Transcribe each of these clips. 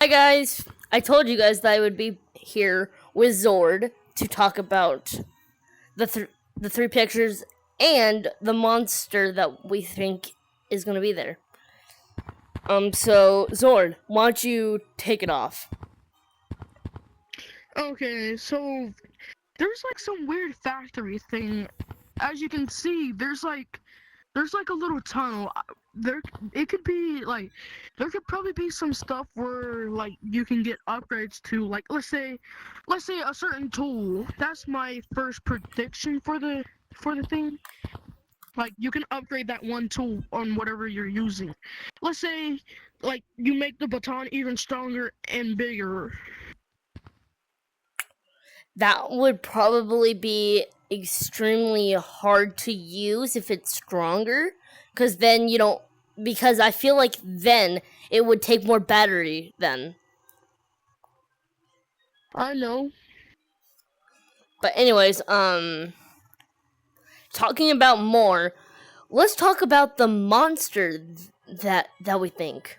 Hi guys! I told you guys that I would be here with Zord to talk about the three pictures and the monster that we think is going to be there. So Zord, why don't you take it off? Okay, so there's like some weird factory thing. As you can see, there's like a little tunnel. There it could be like there could probably be some stuff where like you can get upgrades to, like let's say a certain tool. That's my first prediction for the thing. Like you can upgrade that one tool on whatever you're using. Let's say like you make the baton even stronger and bigger. That would probably be extremely hard to use if it's stronger, because then you don't. Because I feel like then it would take more battery then. I know. But anyways, talking about more, let's talk about the monster that we think.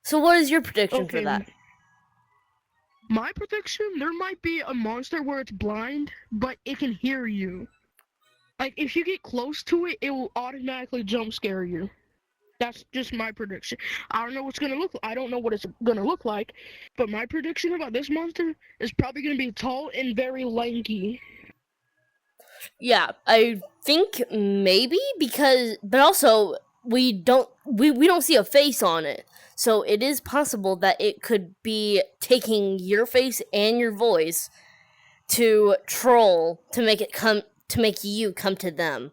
So, what is your prediction for Okay, that? my prediction, there might be a monster where it's blind, but it can hear you. Like, if you get close to it, it will automatically jump scare you. That's just my prediction. I don't know what's gonna look. I don't know what it's gonna look like, but my prediction about this monster is probably gonna be tall and very lanky. Yeah, I think maybe because, but also we don't see a face on it, so it is possible that it could be taking your face and your voice to troll to make it come to make you come to them.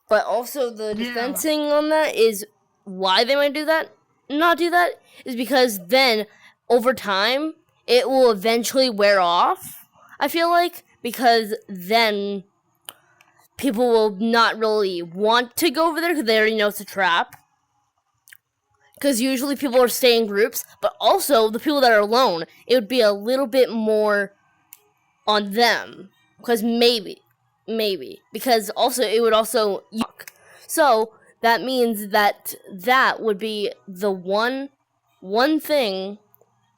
But also the Yeah, defensing on that is why they might do that, not do that, is because then over time it will eventually wear off. I feel like because then people will not really want to go over there because they already know it's a trap. Because usually people are staying in groups, but also the people that are alone, it would be a little bit more on them. Because maybe, because also it would also yuck. So that means that would be the one thing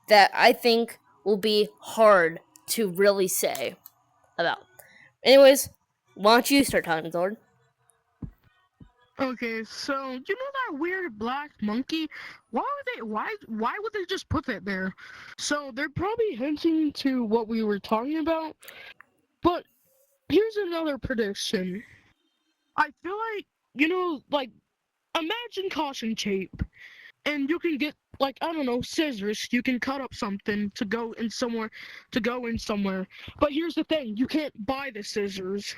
that I think will be hard to really say about. Anyways, why don't you start talking, Zord? okay, so you know that weird black monkey? Why would they just put that there? So they're probably hinting to what we were talking about. But here's another prediction. I feel like, like, imagine caution tape, and you can get, like, I don't know, scissors. You can cut up something to go in somewhere. But here's the thing: you can't buy the scissors.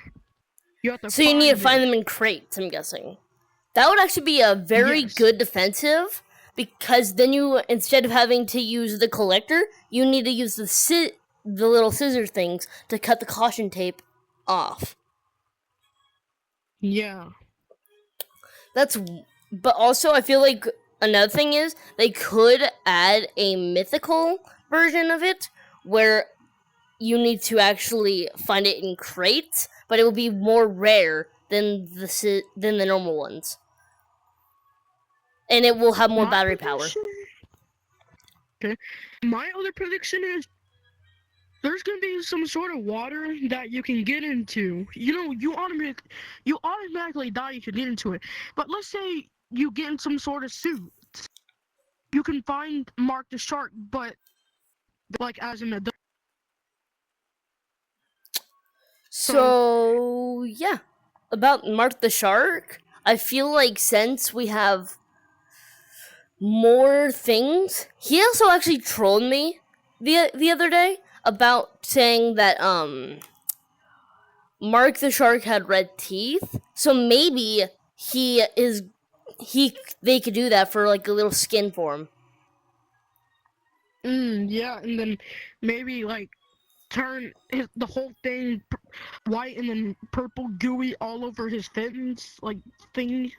You have to So you need to find find it. them in crates, I'm guessing. That would actually be a very Yes. good defensive because then you, instead of having to use the collector, you need to use the little scissor things to cut the caution tape off. Yeah. That's but also I feel like another thing is they could add a mythical version of it where you need to actually find it in crates, but it will be more rare than the normal ones, and it will have more My battery power. prediction. Okay. My other prediction is there's gonna be some sort of water that you can get into. You automatically die if you get into it. But let's say you get in some sort of suit. You can find Mark the Shark, but like as an adult. So So yeah, about Mark the Shark, I feel like since we have more things, he also actually trolled me the other day about saying that Mark the Shark had red teeth. So maybe he they could do that for like a little skin for him. yeah, and then maybe like turn the whole thing white and then purple gooey all over his fins, like thing.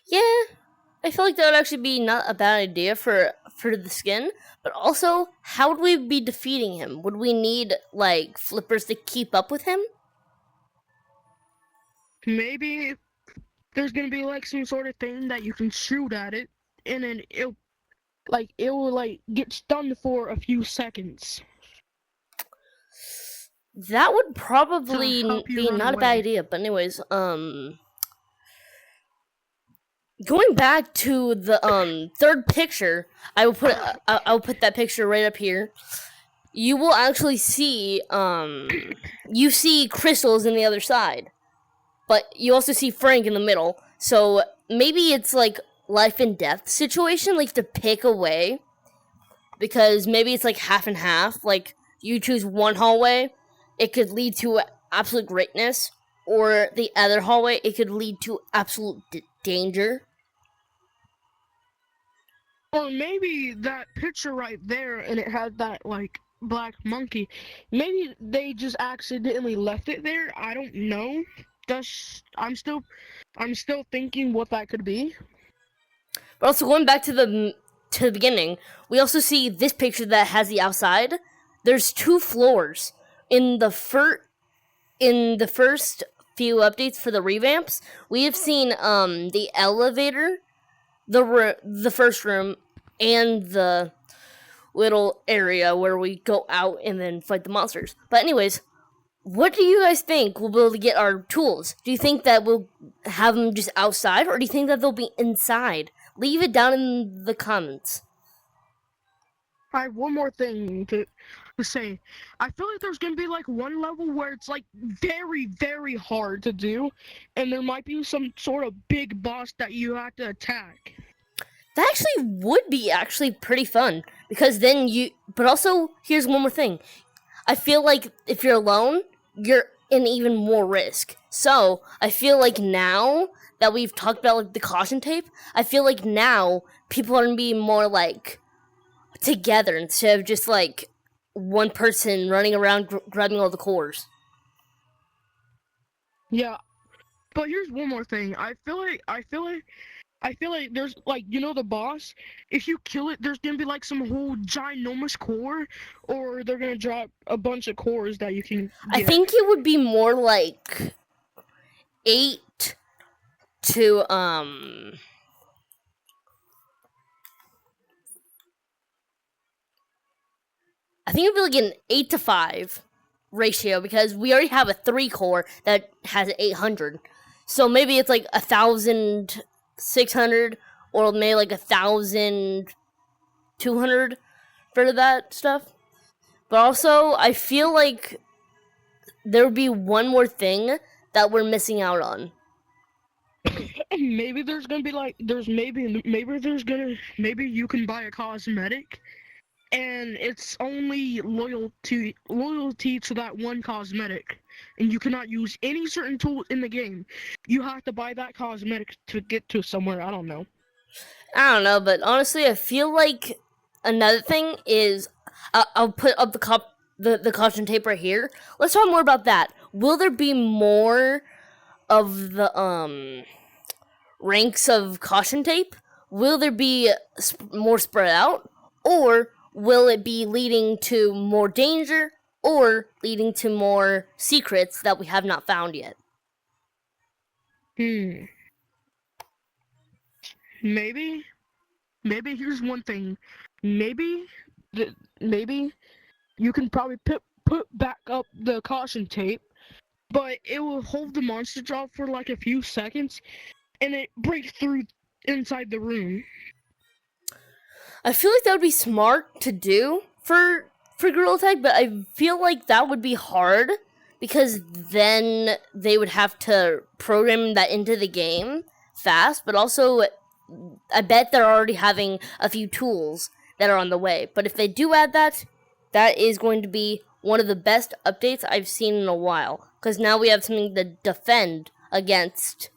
Yeah, I feel like that would actually be not a bad idea for the skin. But also, how would we be defeating him? Would we need like flippers to keep up with him? Maybe there's gonna be like some sort of thing that you can shoot at it, and then like it will like get stunned for a few seconds That would to probably help you be run not a bad away. idea. But anyways, going back to the third picture, I will put that picture right up here. You will actually see you see crystals in the other side, but you also see Frank in the middle. So maybe it's like life and death situation, like to pick away, because maybe it's like half and half. Like you choose one hallway, it could lead to absolute greatness, or the other hallway, it could lead to absolute danger. Or maybe that picture right there and it had that like black monkey. Maybe they just accidentally left it there. I don't know. Just I'm still thinking what that could be. But also going back to the beginning, we also see this picture that has the outside. There's two floors in the first few updates for the revamps. We have seen the elevator, the first room, and the little area where we go out and then fight the monsters. But anyways, what do you guys think we'll be able to get our tools? Do you think that we'll have them just outside, or do you think that they'll be inside? Leave it down in the comments. I have one more thing to say. I feel like there's gonna be like one level where it's like very hard to do, and there might be some sort of big boss that you have to attack. That actually would be actually pretty fun, because then you. But also, here's one more thing. I feel like if you're alone, you're in even more risk. So I feel like now that we've talked about like the caution tape, I feel like now people are gonna be more like together instead of just like one person running around grabbing all the cores. Yeah, but here's one more thing. I feel like there's like the boss. If you kill it, there's gonna be like some whole ginormous core, or they're gonna drop a bunch of cores that you can I get. think it would be more like 8 to I think it'd be like an 8 to 5 ratio, because we already have a 3 core that has 800. So maybe it's like 1,600, or maybe like 1,200 for that stuff. But also, I feel like there would be one more thing that we're missing out on. Maybe there's gonna be like maybe you can buy a cosmetic, and it's only loyalty to that one cosmetic, and you cannot use any certain tool in the game. You have to buy that cosmetic to get to somewhere. I don't know. I don't know, but honestly, I feel like another thing is I'll put up the caution tape right here. Let's talk more about that. Will there be more of the ranks of caution tape? Will there be more spread out, or will it be leading to more danger, or leading to more secrets that we have not found yet? Maybe here's one thing. Maybe maybe you can probably put back up the caution tape, but it will hold the monster drop for like a few seconds, and it breaks through inside the room. I feel like that would be smart to do for Gorilla Tag, but I feel like that would be hard, because then they would have to program that into the game fast. But also, I bet they're already having a few tools that are on the way. But if they do add that, that is going to be one of the best updates I've seen in a while, because now we have something to defend against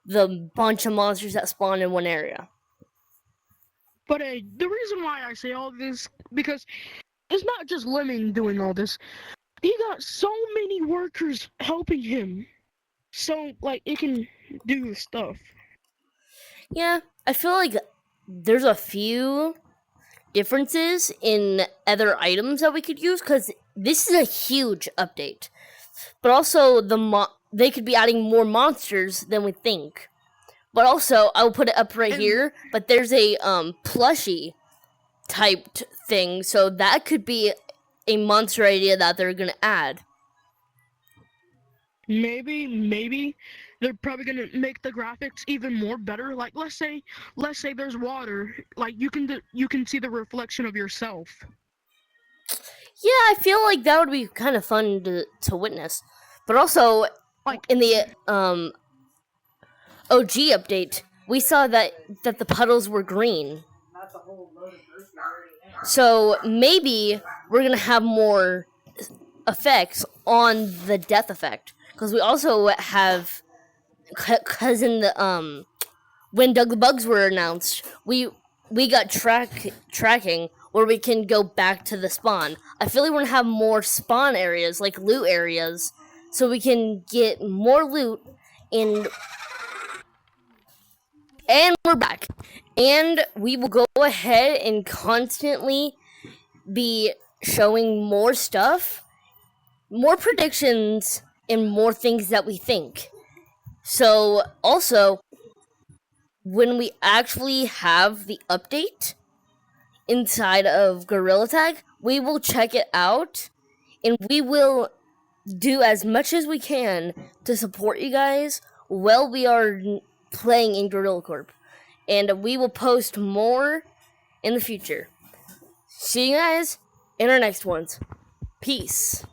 the bunch of monsters that spawn in one area. But the reason why I say all this, because it's not just Lemming doing all this. He got so many workers helping him, so like it can do stuff. Yeah, I feel like there's a few differences in other items that we could use, because this is a huge update. But also, they could be adding more monsters than we think. But also, I'll put it up right here. But there's a plushie typed thing, so that could be a monster idea that they're gonna add. Maybe they're probably gonna make the graphics even more better. Like let's say there's water, like you can see the reflection of yourself. Yeah, I feel like that would be kind of fun to witness. But also, Like in the OG update, we saw that the puddles were green. So maybe we're gonna have more effects on the death effect, because we also have, because in the when Doug the Bugs were announced, we got tracking where we can go back to the spawn. I feel like we're gonna have more spawn areas, like loot areas, so we can get more loot. And we're back, and we will go ahead and constantly be showing more stuff, more predictions, and more things that we think. So also, when we actually have the update inside of Gorilla Tag, we will check it out, and we will do as much as we can to support you guys while we are playing in Gorilla Corp. And we will post more in the future. See you guys in our next ones. Peace.